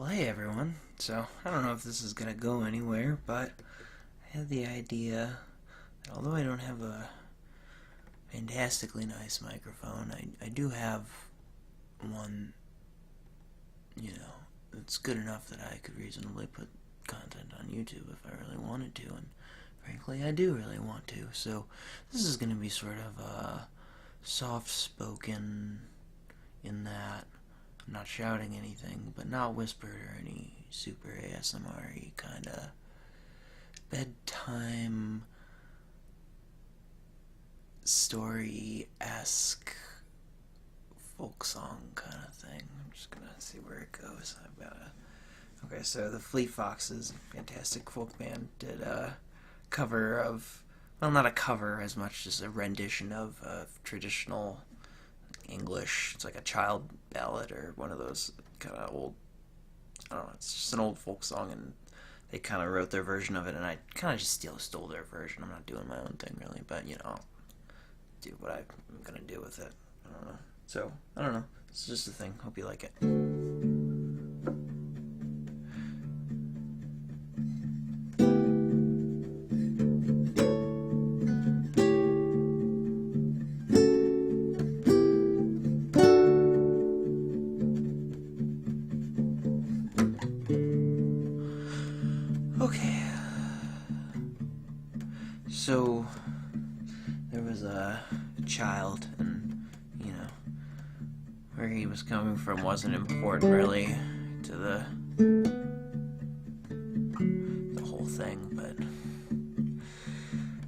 Well, hey everyone. So, I don't know if this is gonna go anywhere, but I had the idea that although I don't have a fantastically nice microphone, I do have one, that's good enough that I could reasonably put content on YouTube if I really wanted to, and frankly, I do really want to. So, this is gonna be sort of soft-spoken in that I'm not shouting anything, but not whispered or any super ASMR-y kind of bedtime story-esque folk song kind of thing. I'm just gonna see where it goes. Okay, so the Fleet Foxes, fantastic folk band, did a cover of, well, not a cover as much as a rendition of traditional English. It's like a child ballad or one of those kind of old, I don't know, it's just an old folk song, and they kind of wrote their version of it, and I kind of just stole their version. I'm not doing my own thing really, but I'll do what I'm gonna do with it. I don't know. So, I don't know. It's just a thing. Hope you like it. Okay. So, there was a child, and, where he was coming from wasn't important, really, to the whole thing, but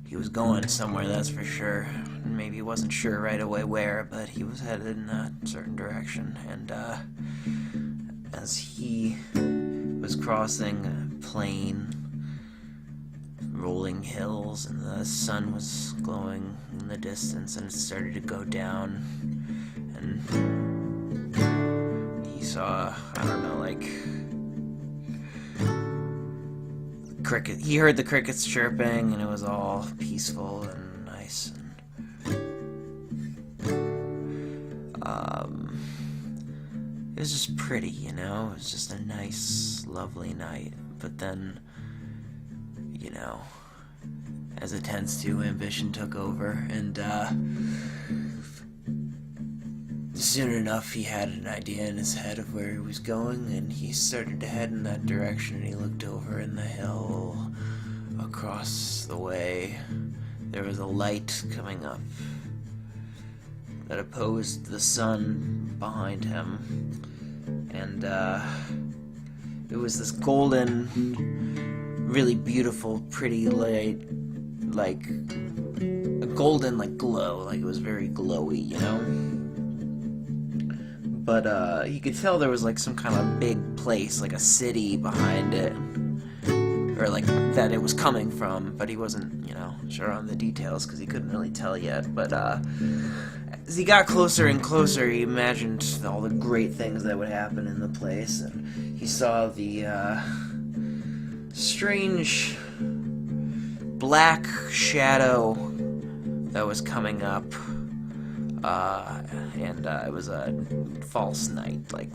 he was going somewhere, that's for sure. Maybe he wasn't sure right away where, but he was headed in a certain direction, and, as he was crossing a plain, rolling hills, and the sun was glowing in the distance, and it started to go down, and he saw, I don't know, like, cricket. He heard the crickets chirping, and it was all peaceful and nice, and it was just pretty, it was just a nice, lovely night. But then, as it tends to, ambition took over, and soon enough he had an idea in his head of where he was going, and he started to head in that direction, and he looked over in the hill across the way. There was a light coming up that opposed the sun behind him, and it was this golden, really beautiful, pretty light, like a golden, like, glow, like it was very glowy, But you could tell there was like some kind of big place, like a city behind it, or like that it was coming from, but he wasn't, sure on the details because he couldn't really tell yet. But as he got closer and closer, he imagined all the great things that would happen in the place, and he saw the strange black shadow that was coming up, and it was a false night, like,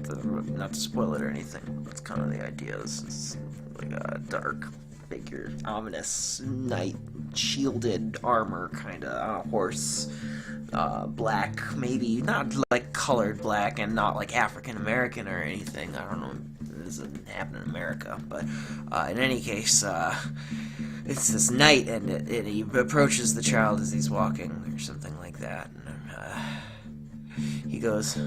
not to spoil it or anything, that's kind of the idea. This is like a dark figure, ominous knight, shielded armor, kind of, on a horse, black, maybe, not like colored black, and not like African American or anything. I don't know, this doesn't happen in America, but in any case, it's this knight, and he approaches the child as he's walking, or something like that, and he goes,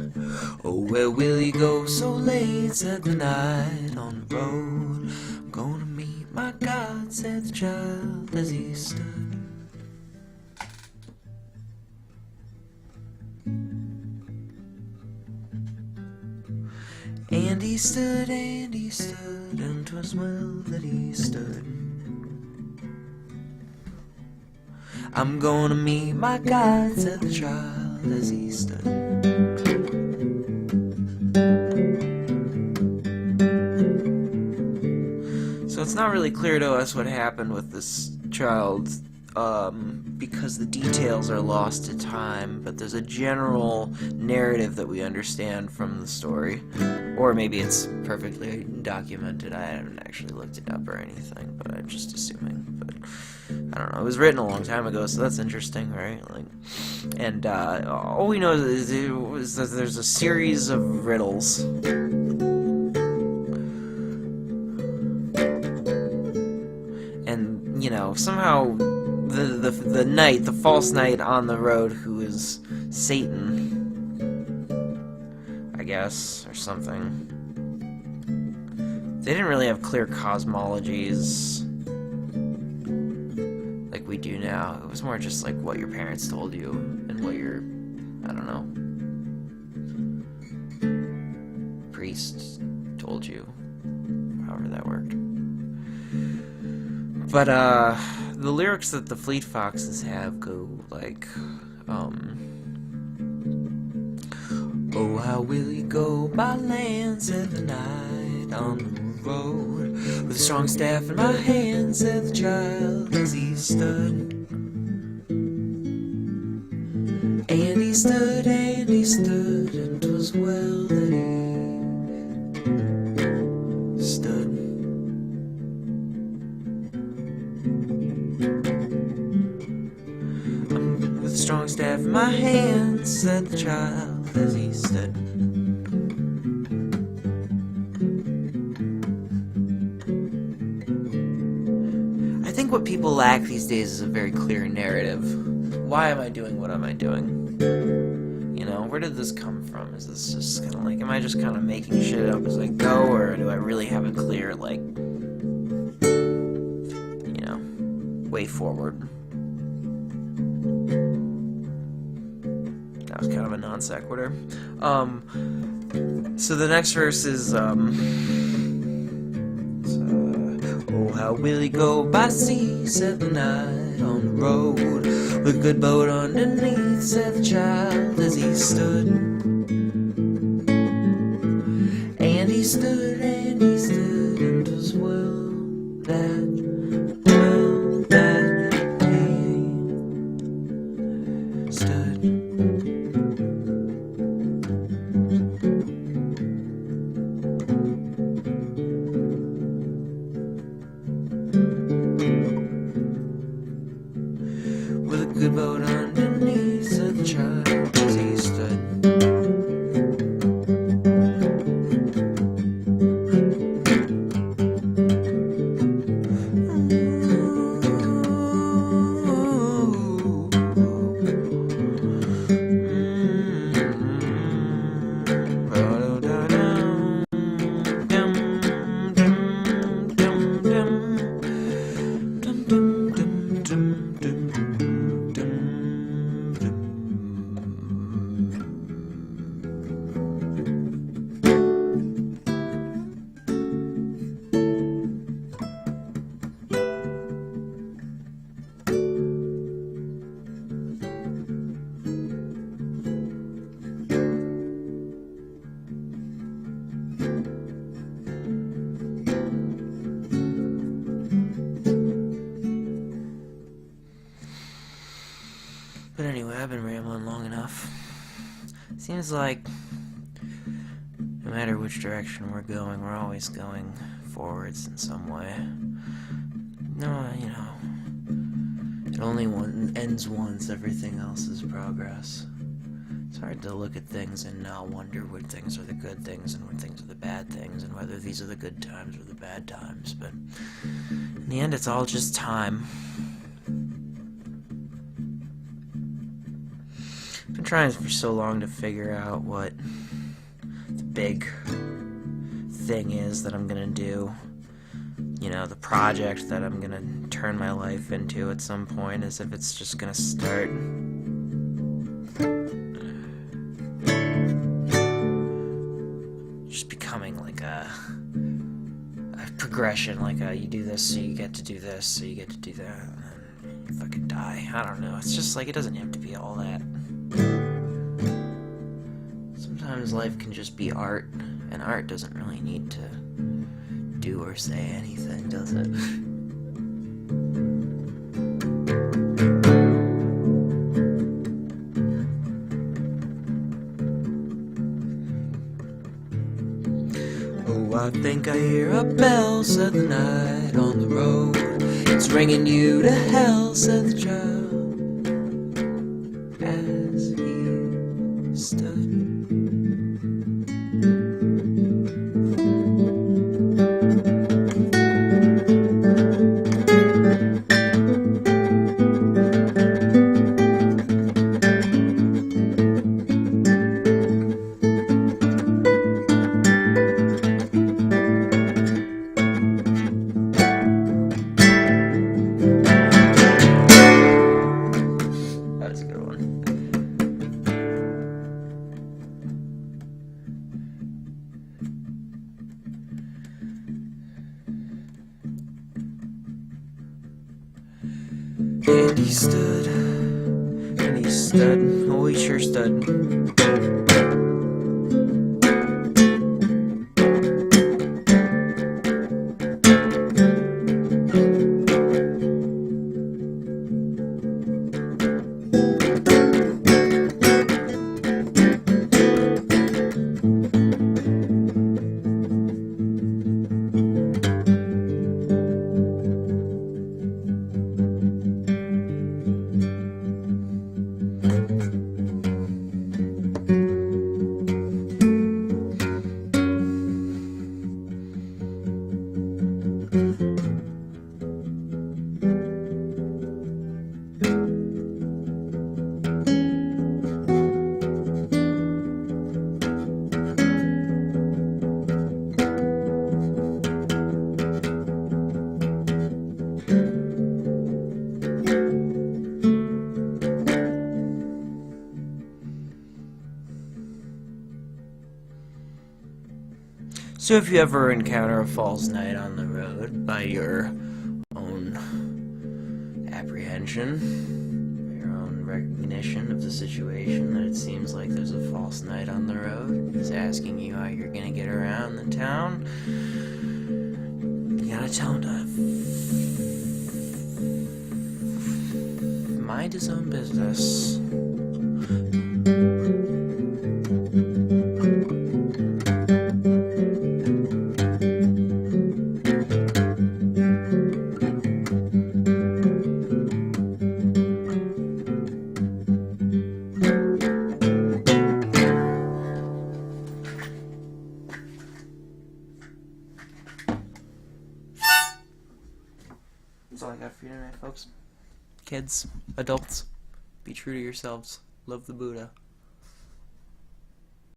"Oh, where will you go so late?" said the knight on the road. "I'm gonna meet my God," said the child as he stood. And he stood, and 'twas well that he stood. "I'm gonna meet my God," said the child as he stood. So it's not really clear to us what happened with this child, because the details are lost to time, but there's a general narrative that we understand from the story, Or maybe it's perfectly documented. I haven't actually looked it up or anything, but I'm just assuming. But I don't know. It was written a long time ago, so that's interesting, right? Like, and all we know is that there's a series of riddles. And, you know, somehow the knight, the false knight on the road, who is Satan, I guess, or something. They didn't really have clear cosmologies like we do now. It was more just like what your parents told you and what your, I don't know, priest told you, however that worked. But the lyrics that the Fleet Foxes have go like, oh, how will you go by land, said the knight on the road, with a strong staff in my hand, said the child as he stood. And he stood, and he stood, and 'twas well that he stood. With a strong staff in my hand, said the child as he stood. I think what people lack these days is a very clear narrative. Why am I doing what am I doing? You know, where did this come from? Is this just kind of like, am I just kind of making shit up as I go, or do I really have a clear, like, you know, way forward? That was kind of a non sequitur. So the next verse is, oh, how will he go by sea, said the knight on the road, with a good boat underneath, said the child as he stood. And he stood, and he stood, and 'twas well that he stood. With a good boat underneath, said the child as he stood. But anyway, I've been rambling long enough. Seems like no matter which direction we're going, we're always going forwards in some way. No, you know, it only ends once, everything else is progress. It's hard to look at things and wonder what things are the good things and what things are the bad things and whether these are the good times or the bad times, but in the end, it's all just time. I've been trying for so long to figure out what the big thing is that I'm gonna do. You know, the project that I'm gonna turn my life into at some point, as if it's just gonna start just becoming like a progression, like you do this so you get to do this, so you get to do that, and then you fucking die. I don't know, it's just like, it doesn't have to be all that. Sometimes life can just be art, and art doesn't really need to do or say anything, does it? Oh, I think I hear a bell, said the night on the road. It's ringing you to hell, said the child, as he stood. That's a good one. And he stood, oh he sure stood. So if you ever encounter a false night on the road, by your own apprehension, your own recognition of the situation, that it seems like there's a false night on the road, he's asking you how you're gonna get around the town, you gotta tell him to mind his own business. That's all I got for you tonight, folks. Kids, adults, be true to yourselves. Love the Buddha.